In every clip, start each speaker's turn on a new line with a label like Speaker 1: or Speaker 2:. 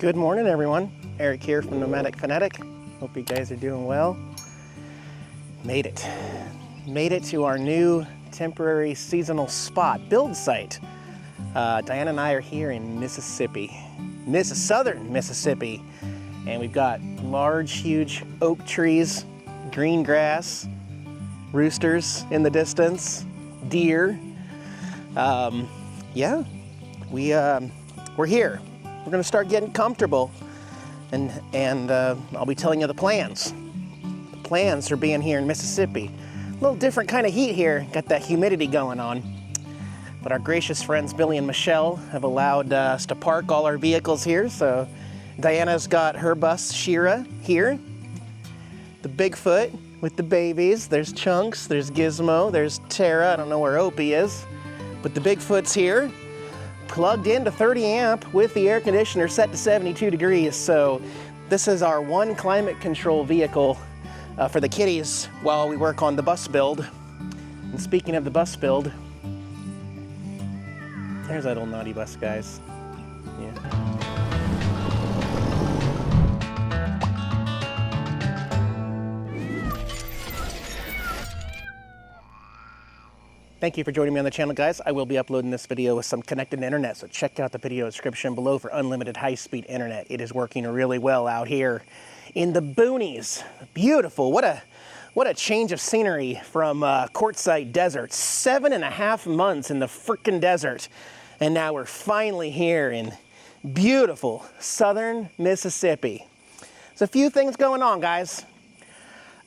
Speaker 1: Good morning, everyone. Eric here from Nomadic Fanatic. Hope you guys are doing well. Made it. Made it to our new temporary seasonal spot, build site. Diane and I are here in Mississippi, southern Mississippi, and we've got large, huge oak trees, green grass, roosters in the distance, deer. Yeah, we're here. We're gonna start getting comfortable, and I'll be telling you the plans. The plans for being here in Mississippi. A little different kind of heat here, got that humidity going on. But our gracious friends Billy and Michelle have allowed us to park all our vehicles here. So Diana's got her bus, Shira, here. The Bigfoot with the babies. There's Chunks, there's Gizmo, there's Tara. I don't know where Opie is, but the Bigfoot's here. Plugged into 30 amp with the air conditioner set to 72 degrees. So this is our one climate control vehicle for the kiddies while we work on the bus build. And speaking of the bus build, there's that old naughty bus, guys. Yeah. Thank you for joining me on the channel, guys. I will be uploading this video with some connected internet, so check out the video description below for unlimited high-speed internet. It is working really well out here in the boonies. Beautiful. What a change of scenery from Quartzsite Desert. 7.5 months in the frickin' desert, and now we're finally here in beautiful southern Mississippi. There's a few things going on, guys.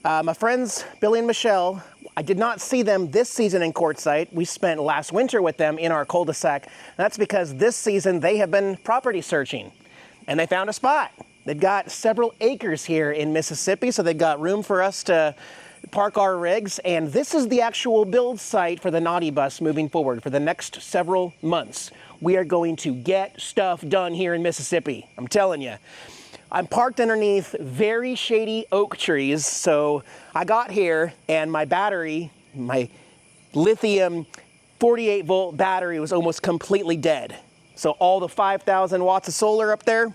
Speaker 1: My friends Billy and Michelle, I did not see them this season in Quartzsite. We spent last winter with them in our cul-de-sac. That's because this season they have been property searching and they found a spot. They've got several acres here in Mississippi, so they've got room for us to park our rigs. And this is the actual build site for the Naughty Bus moving forward for the next several months. We are going to get stuff done here in Mississippi. I'm telling you. I'm parked underneath very shady oak trees, so I got here and my battery, my lithium 48 volt battery was almost completely dead. So all the 5,000 watts of solar up there,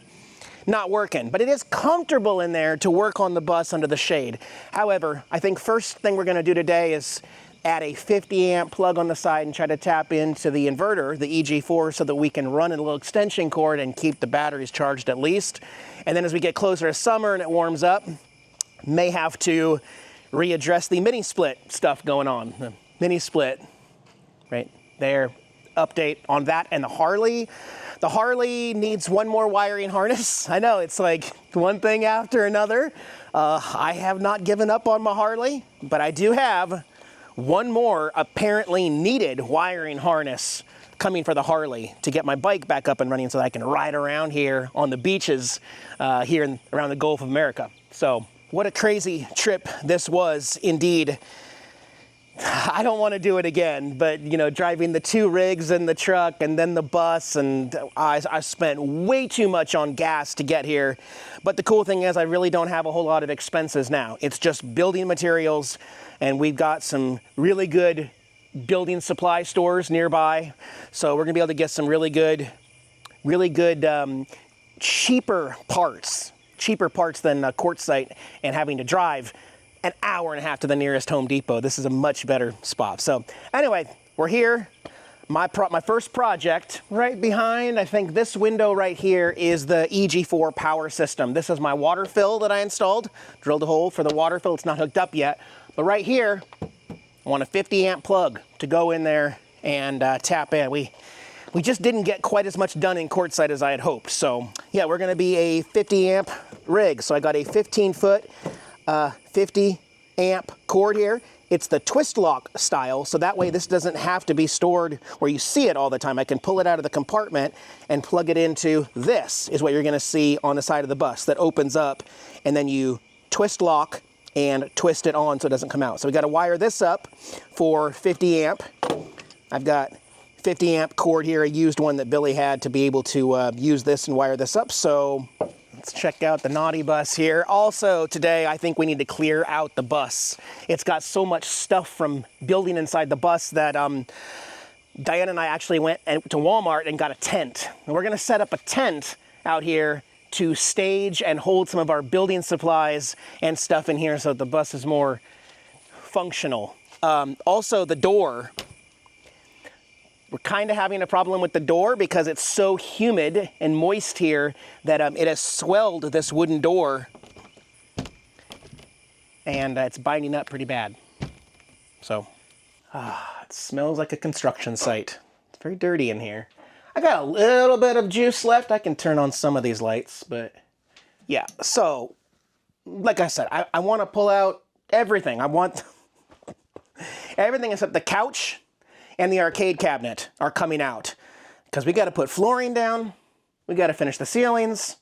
Speaker 1: not working. But it is comfortable in there to work on the bus under the shade. However, I think first thing we're gonna do today is add a 50 amp plug on the side and try to tap into the inverter, the EG4, so that we can run a little extension cord and keep the batteries charged at least. And then as we get closer to summer and it warms up, may have to readdress the mini split stuff going on. The mini split, right there, update on that. And the Harley needs one more wiring harness. I know, it's like one thing after another. I have not given up on my Harley, but I do have one more apparently needed wiring harness coming for the Harley to get my bike back up and running so that I can ride around here on the beaches here around the Gulf of America. So what a crazy trip this was indeed. I don't want to do it again, but you know, driving the 2 rigs and the truck and then the bus, and I spent way too much on gas to get here. But the cool thing is I really don't have a whole lot of expenses now. It's just building materials, and we've got some really good building supply stores nearby. So we're gonna be able to get some really good cheaper parts than Quartzsite and having to drive an hour and a half to the nearest Home Depot. This is a much better spot. So anyway, we're here. My first project right behind, I think this window right here is the EG4 power system. This is my water fill that I installed. Drilled a hole for the water fill. It's not hooked up yet. But right here, I want a 50 amp plug to go in there and tap in. We just didn't get quite as much done in Quartzsite as I had hoped. So yeah, we're gonna be a 50 amp rig. So I got a 15-foot 50 amp cord here. It's the twist lock style, so that way this doesn't have to be stored where you see it all the time. I can pull it out of the compartment and plug it into this, is what you're gonna see on the side of the bus that opens up, and then you twist lock and twist it on so it doesn't come out. So we gotta wire this up for 50 amp. I've got 50 amp cord here, a used one that Billy had to be able to use this and wire this up. So let's check out the Naughty Bus here. Also today, I think we need to clear out the bus. It's got so much stuff from building inside the bus that Diane and I actually went to Walmart and got a tent. And we're gonna set up a tent out here to stage and hold some of our building supplies and stuff in here so that the bus is more functional. Also, the door. We're kind of having a problem with the door because it's so humid and moist here that it has swelled this wooden door, and it's binding up pretty bad. So, it smells like a construction site. It's very dirty in here. I got a little bit of juice left. I can turn on some of these lights, but yeah. So, like I said, I want to pull out everything. I want everything except the couch and the arcade cabinet are coming out, because we got to put flooring down, we got to finish the ceilings,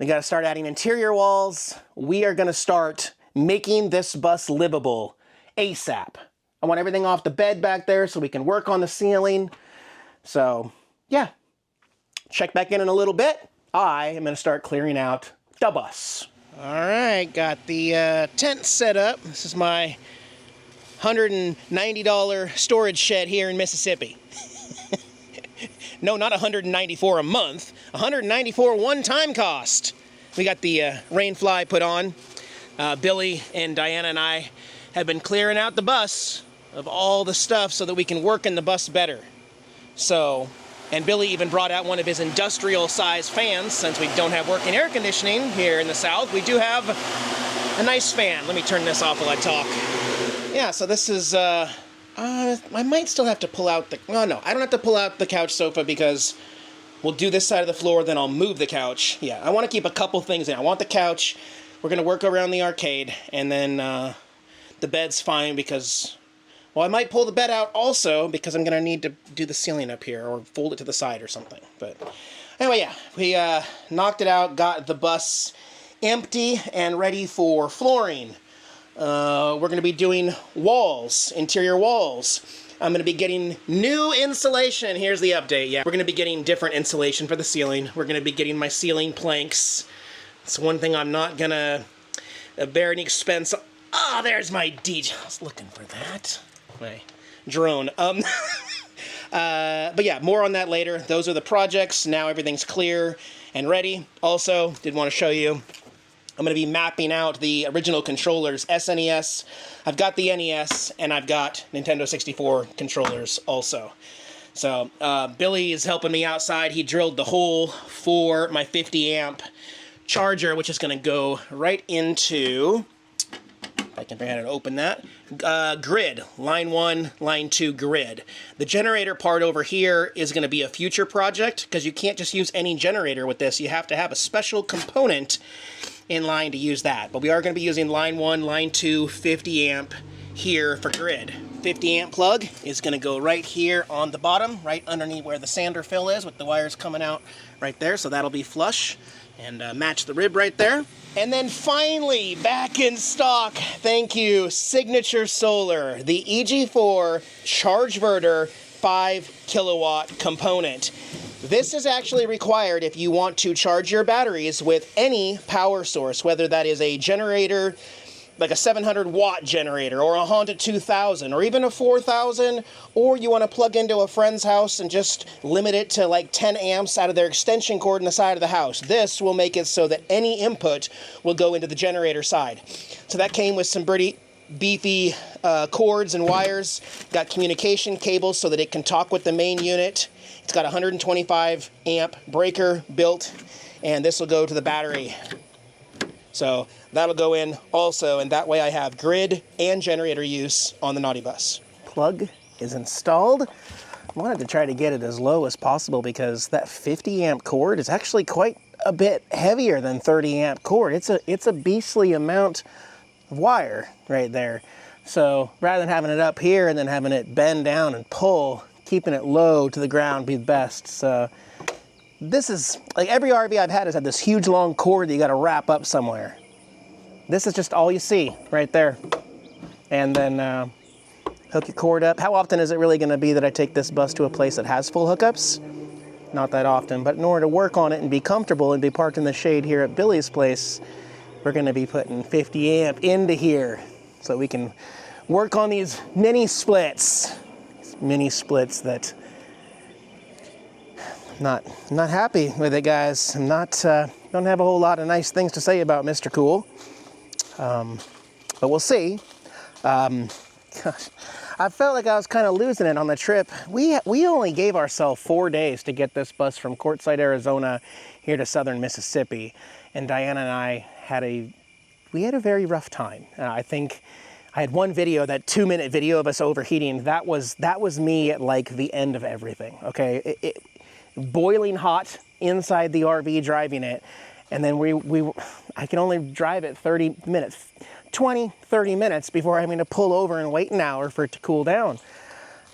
Speaker 1: we got to start adding interior walls. We are going to start making this bus livable ASAP. I want everything off the bed back there so we can work on the ceiling. So, yeah. Check back in a little bit. I am going to start clearing out the bus. All right, got the tent set up. This is my $190 storage shed here in Mississippi. No, not $194 a month. $194 one-time cost. We got the rain fly put on. Billy and Diana and I have been clearing out the bus of all the stuff so that we can work in the bus better. So, and Billy even brought out one of his industrial-sized fans. Since we don't have working air conditioning here in the South, we do have a nice fan. Let me turn this off while I talk. Yeah, so this is, I might still have to pull out the, well, no, I don't have to pull out the couch sofa because we'll do this side of the floor, then I'll move the couch. Yeah, I want to keep a couple things in. I want the couch, we're going to work around the arcade, and then the bed's fine because, well, I might pull the bed out also because I'm going to need to do the ceiling up here or fold it to the side or something. But anyway, yeah, we knocked it out, got the bus empty and ready for flooring. We're going to be doing walls, interior walls. I'm going to be getting new insulation. Here's the update. Yeah, we're going to be getting different insulation for the ceiling. We're going to be getting my ceiling planks. It's one thing I'm not going to bear any expense. Oh, there's my DJ. I was looking for that. My drone. But yeah, more on that later. Those are the projects. Now everything's clear and ready. Also, did want to show you, I'm going to be mapping out the original controllers, SNES. I've got the NES, and I've got Nintendo 64 controllers also. So, Billy is helping me outside. He drilled the hole for my 50 amp charger, which is going to go right into, if I can figure out how to open that, grid, line 1, line 2 grid. The generator part over here is going to be a future project, because you can't just use any generator with this. You have to have a special component in line to use that. But we are going to be using line 1, line 2, 50 amp here for grid. 50 amp plug is going to go right here on the bottom, right underneath where the sander fill is, with the wires coming out right there. So that'll be flush and match the rib right there. And then finally, back in stock, thank you, Signature Solar, the EG4 Chargeverter 5 kilowatt component. This is actually required if you want to charge your batteries with any power source, whether that is a generator, like a 700 watt generator, or a Honda 2000, or even a 4000, or you want to plug into a friend's house and just limit it to like 10 amps out of their extension cord in the side of the house. This will make it so that any input will go into the generator side. So that came with some pretty beefy cords and wires, got communication cables so that it can talk with the main unit. It's got a 125 amp breaker built, and this will go to the battery. So that'll go in also, and that way I have grid and generator use on the Naughty Bus. Plug is installed. I wanted to try to get it as low as possible because that 50 amp cord is actually quite a bit heavier than 30 amp cord. It's a beastly amount of wire right there. So rather than having it up here and then having it bend down and pull, keeping it low to the ground be best. So this is, like every RV I've had has had this huge long cord that you got to wrap up somewhere. This is just all you see right there. And then hook your cord up. How often is it really going to be that I take this bus to a place that has full hookups? Not that often, but in order to work on it and be comfortable and be parked in the shade here at Billy's place, we're going to be putting 50 amp into here so we can work on these mini splits. Mini splits that I'm not happy with it, guys. I'm not don't have a whole lot of nice things to say about Mr. Cool. But we'll see. Gosh, I felt like I was kind of losing it on the trip. We only gave ourselves 4 days to get this bus from Quartzsite, Arizona here to southern Mississippi. And Diana and I had a very rough time. I think I had one video, that 2-minute video of us overheating. That was me at like the end of everything, okay? Boiling hot inside the RV driving it. And then I can only drive it 30 minutes. 20, 30 minutes before having to pull over and wait an hour for it to cool down.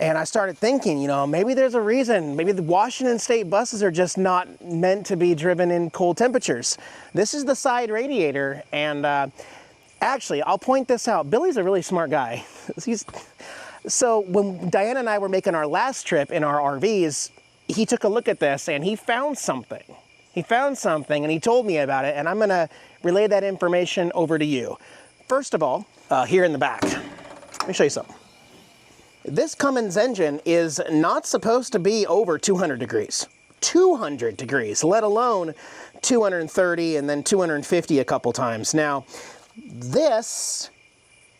Speaker 1: And I started thinking, you know, maybe there's a reason. Maybe the Washington State buses are just not meant to be driven in cold temperatures. This is the side radiator, and actually, I'll point this out. Billy's a really smart guy. So when Diana and I were making our last trip in our RVs, he took a look at this and he found something. He found something and he told me about it, and I'm gonna relay that information over to you. First of all, here in the back, let me show you something. This Cummins engine is not supposed to be over 200 degrees. 200 degrees, let alone 230 and then 250 a couple times. Now, this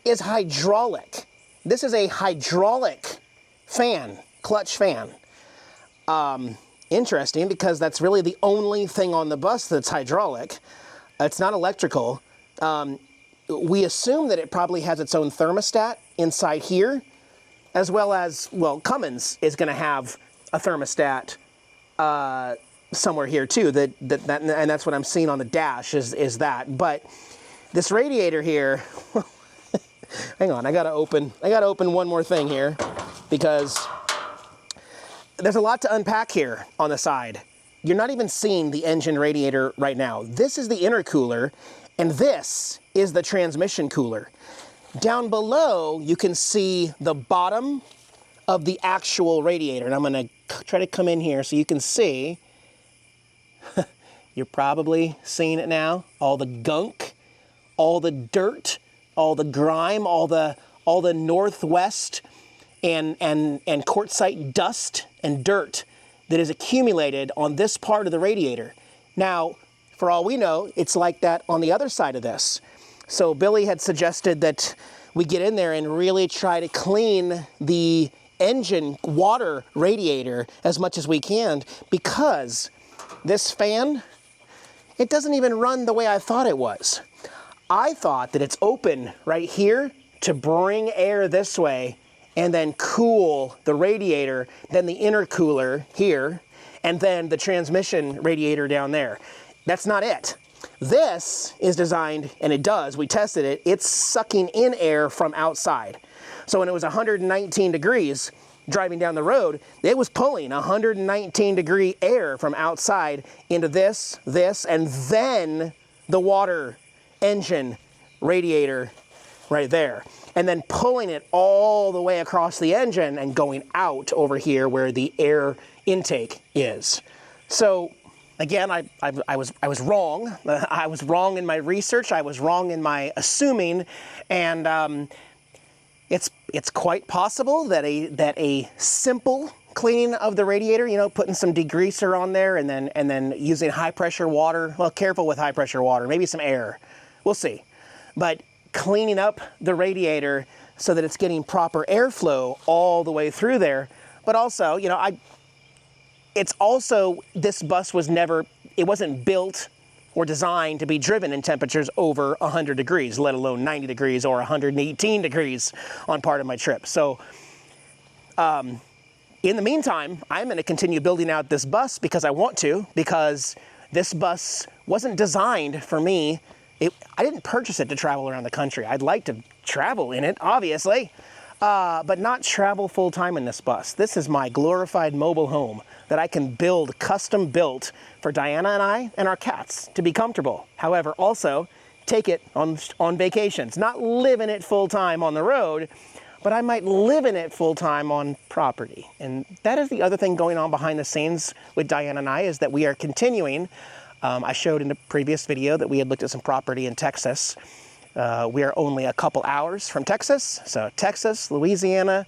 Speaker 1: is hydraulic. This is a hydraulic fan, clutch fan. Interesting, because that's really the only thing on the bus that's hydraulic. It's not electrical. We assume that it probably has its own thermostat inside here, as well as, well, Cummins is going to have a thermostat somewhere here too. And that's what I'm seeing on the dash is that. But this radiator here, hang on, I gotta open one more thing here, because there's a lot to unpack here on the side. You're not even seeing the engine radiator right now. This is the intercooler, and this is the transmission cooler. Down below, you can see the bottom of the actual radiator. And I'm gonna try to come in here so you can see. You're probably seeing it now. All the gunk, all the dirt, all the grime, all the Northwest and Quartzsite dust and dirt that is accumulated on this part of the radiator. Now, for all we know, it's like that on the other side of this. So Billy had suggested that we get in there and really try to clean the engine water radiator as much as we can, because this fan, it doesn't even run the way I thought it was. I thought that it's open right here to bring air this way and then cool the radiator, then the intercooler here, and then the transmission radiator down there. That's not it. This is designed, and it does, we tested it, it's sucking in air from outside. So when it was 119 degrees driving down the road, it was pulling 119 degree air from outside into this, and then the water engine radiator right there. And then pulling it all the way across the engine and going out over here where the air intake is. So again, I was wrong. I was wrong in my research. I was wrong in my assuming, and it's quite possible that a simple cleaning of the radiator, you know, putting some degreaser on there, and then using high pressure water. Well, careful with high pressure water. Maybe some air. We'll see. But cleaning up the radiator so that it's getting proper airflow all the way through there. But also, you know, it's also, this bus was never, it wasn't built or designed to be driven in temperatures over 100 degrees, let alone 90 degrees or 118 degrees on part of my trip. So in the meantime, I'm going to continue building out this bus because I want to, because this bus wasn't designed for me. I didn't purchase it to travel around the country. I'd like to travel in it, obviously, but not travel full-time in this bus. This is my glorified mobile home that I can build, custom built for Diana and I and our cats to be comfortable. However, also take it on vacations, not live in it full-time on the road, but I might live in it full-time on property. And that is the other thing going on behind the scenes with Diana and I, is that we are continuing. I showed in a previous video that we had looked at some property in Texas. We are only a couple hours from Texas. So Texas, Louisiana,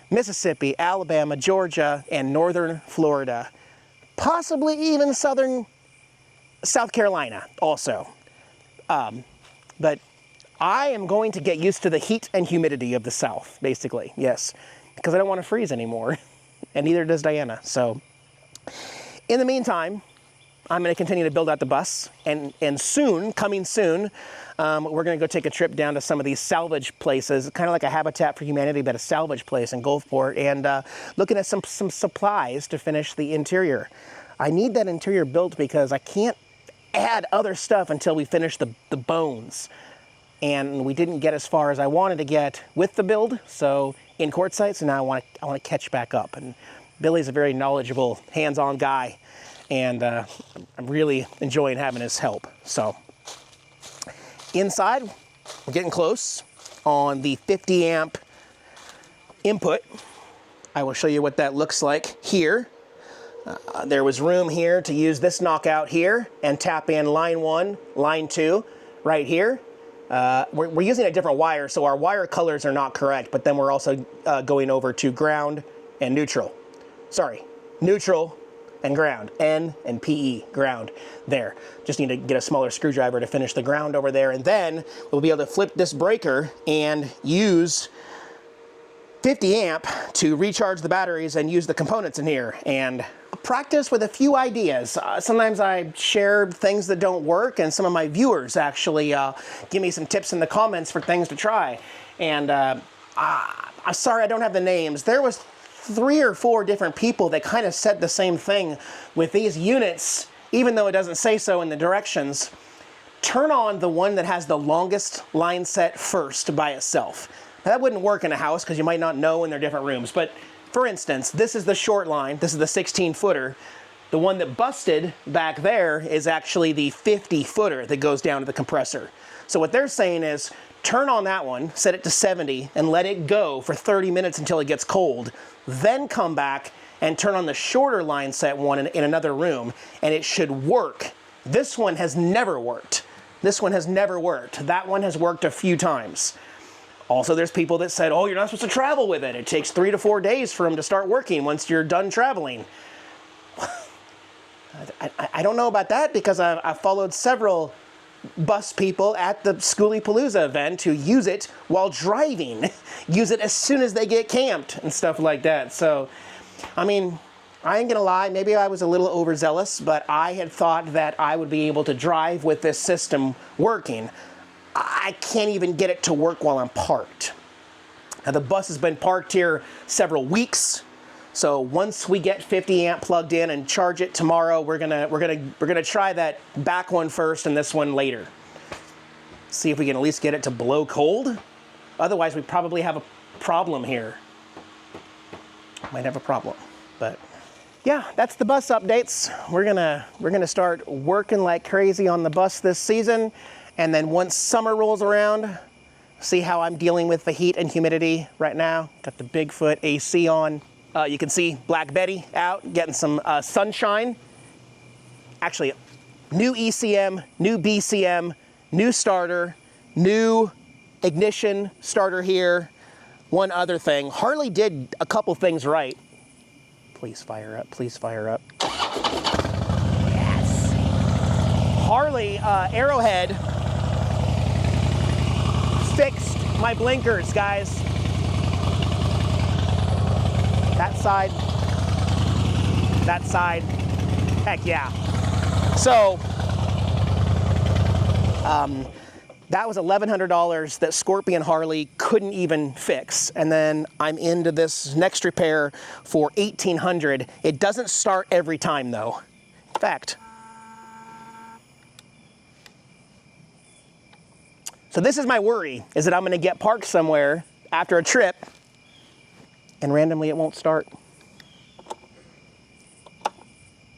Speaker 1: Mississippi, Alabama, Georgia, and northern Florida. Possibly even southern South Carolina also. But I am going to get used to the heat and humidity of the South, basically, yes, because I don't want to freeze anymore, and neither does Diana. So in the meantime, I'm going to continue to build out the bus, and soon, coming soon, we're going to go take a trip down to some of these salvage places, kind of like a Habitat for Humanity, but a salvage place in Gulfport, and looking at some supplies to finish the interior. I need that interior built because I can't add other stuff until we finish the bones. And we didn't get as far as I wanted to get with the build, so in quartzite, so now I want to catch back up. And Billy's a very knowledgeable, hands-on guy, and I'm really enjoying having his help. So inside, we're getting close on the 50 amp input. I will show you what that looks like here. There was room here to use this knockout here and tap in line 1, line 2 right here. We're using a different wire, so our wire colors are not correct, but then we're also going over to ground and neutral. Sorry, neutral and ground, N and PE, ground there. Just need to get a smaller screwdriver to finish the ground over there, and then we'll be able to flip this breaker and use 50 amp to recharge the batteries and use the components in here, and practice with a few ideas. Sometimes I share things that don't work, and some of my viewers actually give me some tips in the comments for things to try. And I'm sorry I don't have the names. There was 3 or 4 different people that kind of said the same thing with these units, even though it doesn't say so in the directions. Turn on the one that has the longest line set first by itself. Now, that wouldn't work in a house because you might not know in their different rooms, but for instance, this is the short line, this is the 16-footer. The one that busted back there is actually the 50-footer that goes down to the compressor. So what they're saying is, turn on that one, set it to 70, and let it go for 30 minutes until it gets cold. Then come back and turn on the shorter line set one in another room, and it should work. This one has never worked. This one has never worked. That one has worked a few times. Also, there's people that said, oh, you're not supposed to travel with it. It takes 3 to 4 days for them to start working once you're done traveling. I don't know about that because I've followed several bus people at the Schoolypalooza event who use it while driving. Use it as soon as they get camped and stuff like that. So, I mean, I ain't gonna lie, maybe I was a little overzealous, but I had thought that I would be able to drive with this system working. I can't even get it to work while I'm parked. Now the bus has been parked here several weeks, so once we get 50 amp plugged in and charge it tomorrow, we're gonna try that back one first and this one later. See if we can at least get it to below cold. Otherwise, we probably have a problem here. Might have a problem, but yeah, that's the bus updates. We're gonna start working like crazy on the bus this season. And then once summer rolls around, see how I'm dealing with the heat and humidity right now. Got the Bigfoot AC on. You can see Black Betty out getting some sunshine. Actually, new ECM, new BCM, new starter, new ignition starter here. One other thing, Harley did a couple things right. Please fire up, please fire up. Yes! Harley Arrowhead fixed my blinkers, guys. That side, heck yeah. So, that was $1,100 that Scorpion Harley couldn't even fix. And then I'm into this next repair for $1,800. It doesn't start every time though. In fact, so this is my worry, is that I'm gonna get parked somewhere after a trip and randomly it won't start.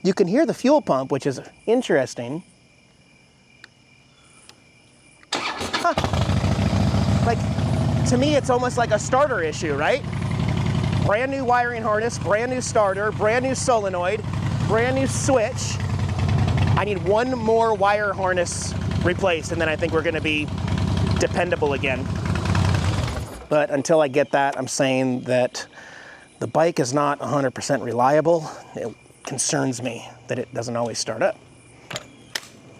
Speaker 1: You can hear the fuel pump, which is interesting. Huh. Like, to me, it's almost like a starter issue, right? Brand new wiring harness, brand new starter, brand new solenoid, brand new switch. I need one more wire harness replaced, and then I think we're gonna be dependable again. But until I get that, I'm saying that the bike is not 100% reliable. It concerns me that it doesn't always start up.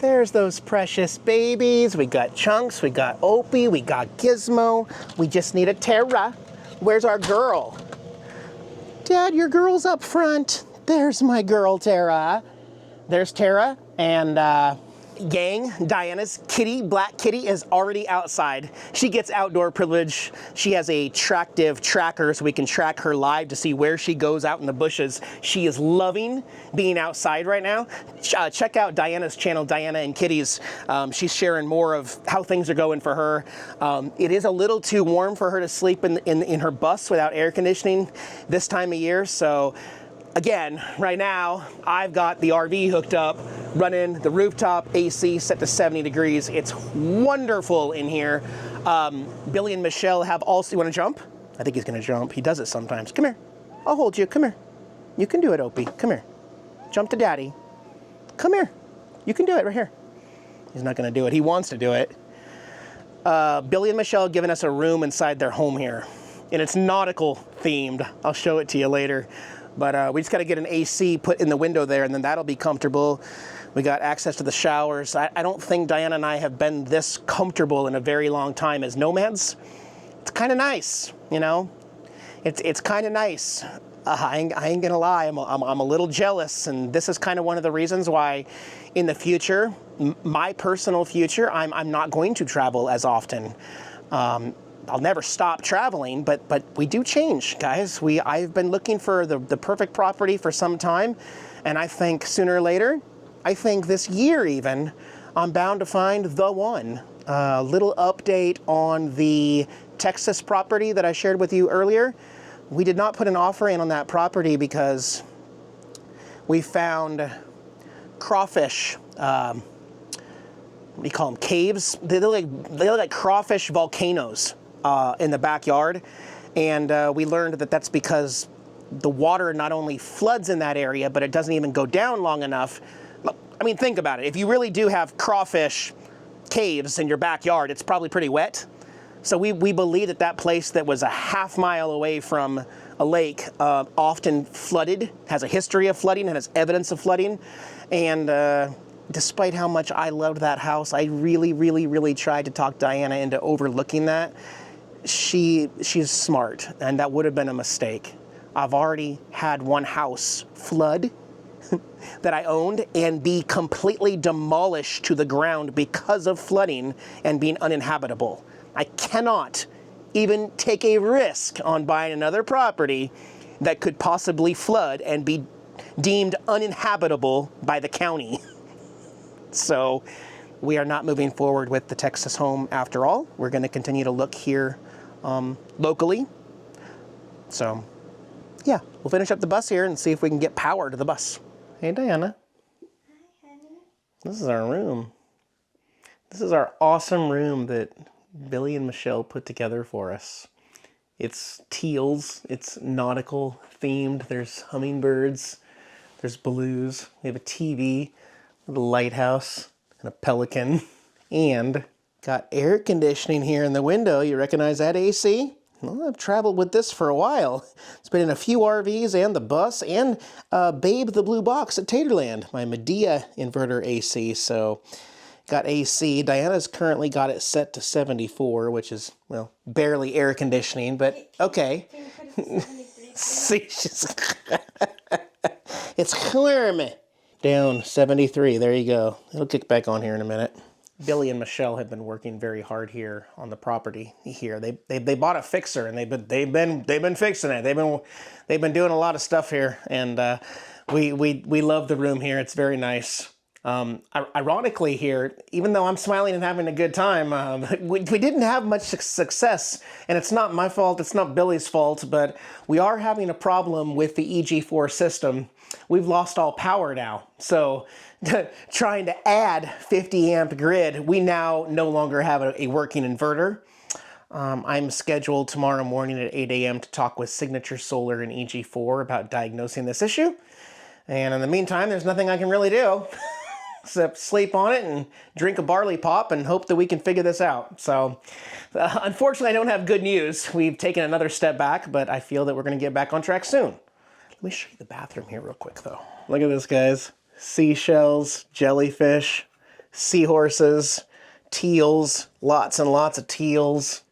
Speaker 1: There's those precious babies. We got Chunks, we got Opie, we got Gizmo. We just need a Tara. Where's our girl? Dad, your girl's up front. There's my girl, Tara. There's Tara, and gang, Diana's kitty, Black Kitty, is already outside. She gets outdoor privilege. She has a tractive tracker, so we can track her live to see where she goes out in the bushes. She is loving being outside right now. Check out Diana's channel, Diana and Kitties. She's sharing more of how things are going for her. It is a little too warm for her to sleep in her bus without air conditioning this time of year, so again, right now, I've got the RV hooked up, running the rooftop AC set to 70 degrees. It's wonderful in here. Billy and Michelle have also, you wanna jump? I think he's gonna jump. He does it sometimes. Come here, I'll hold you, come here. You can do it, Opie, come here. Jump to Daddy. Come here, you can do it right here. He's not gonna do it, he wants to do it. Billy and Michelle have given us a room inside their home here, and it's nautical themed. I'll show it to you later. But we just got to get an AC put in the window there, and then that'll be comfortable. We got access to the showers. I don't think Diana and I have been this comfortable in a very long time as nomads. It's kind of nice, you know? It's kind of nice. I ain't gonna lie, I'm a little jealous, and this is kind of one of the reasons why in the future, my personal future, I'm not going to travel as often. I'll never stop traveling, but we do change, guys. I've been looking for the perfect property for some time, and I think sooner or later, I think this year even, I'm bound to find the one. A little update on the Texas property that I shared with you earlier. We did not put an offer in on that property because we found crawfish, what do you call them, caves? They look like crawfish volcanoes. In the backyard, and we learned that that's because the water not only floods in that area, but it doesn't even go down long enough. I mean, think about it. If you really do have crawfish caves in your backyard, it's probably pretty wet. So we believe that place that was a half mile away from a lake often flooded, has a history of flooding, and has evidence of flooding, and despite how much I loved that house, I really tried to talk Diana into overlooking that. She's smart, and that would have been a mistake. I've already had one house flood that I owned and be completely demolished to the ground because of flooding and being uninhabitable. I cannot even take a risk on buying another property that could possibly flood and be deemed uninhabitable by the county. So we are not moving forward with the Texas home after all. We're going to continue to look here locally. So yeah, we'll finish up the bus here and see if we can get power to the bus. Hey Diana.
Speaker 2: Hi honey.
Speaker 1: This is our room. This is our awesome room that Billy and Michelle put together for us. It's teals, it's nautical themed, there's hummingbirds, there's blues, we have a TV, a lighthouse, and a pelican, and got air conditioning here in the window. You recognize that AC? Well, I've traveled with this for a while. It's been in a few RVs and the bus and Babe the Blue Box at Taterland, my Medea inverter AC. So got AC. Diana's currently got it set to 74, which is, well, barely air conditioning, but okay. See, it's warm. Down 73, there you go. It'll kick back on here in a minute. Billy and Michelle have been working very hard here on the property here. They bought a fixer, and they've been fixing it. They've been doing a lot of stuff here, and we love the room here. It's very nice. Ironically here, even though I'm smiling and having a good time, we didn't have much success, and it's not my fault, it's not Billy's fault, but we are having a problem with the EG4 system. We've lost all power now, so trying to add 50 amp grid, we now no longer have a working inverter. I'm scheduled tomorrow morning at 8 a.m. to talk with Signature Solar and EG4 about diagnosing this issue, and in the meantime, there's nothing I can really do. Except sleep on it and drink a barley pop and hope that we can figure this out. So unfortunately, I don't have good news. We've taken another step back, but I feel that we're going to get back on track soon. Let me show you the bathroom here real quick, though. Look at this, guys. Seashells, jellyfish, seahorses, teals, lots and lots of teals.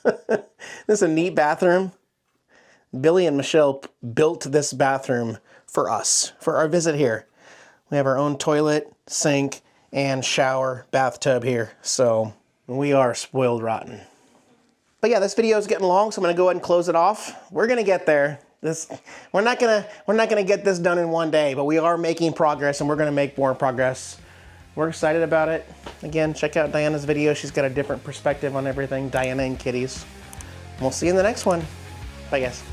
Speaker 1: This is a neat bathroom. Billy and Michelle built this bathroom for us, for our visit here. We have our own toilet, sink, and shower bathtub here. So we are spoiled rotten. But yeah, this video is getting long, so I'm gonna go ahead and close it off. We're gonna get there. We're not gonna get this done in one day, but we are making progress, and we're gonna make more progress. We're excited about it. Again, check out Diana's video. She's got a different perspective on everything. Diana and kitties. We'll see you in the next one. Bye, guys.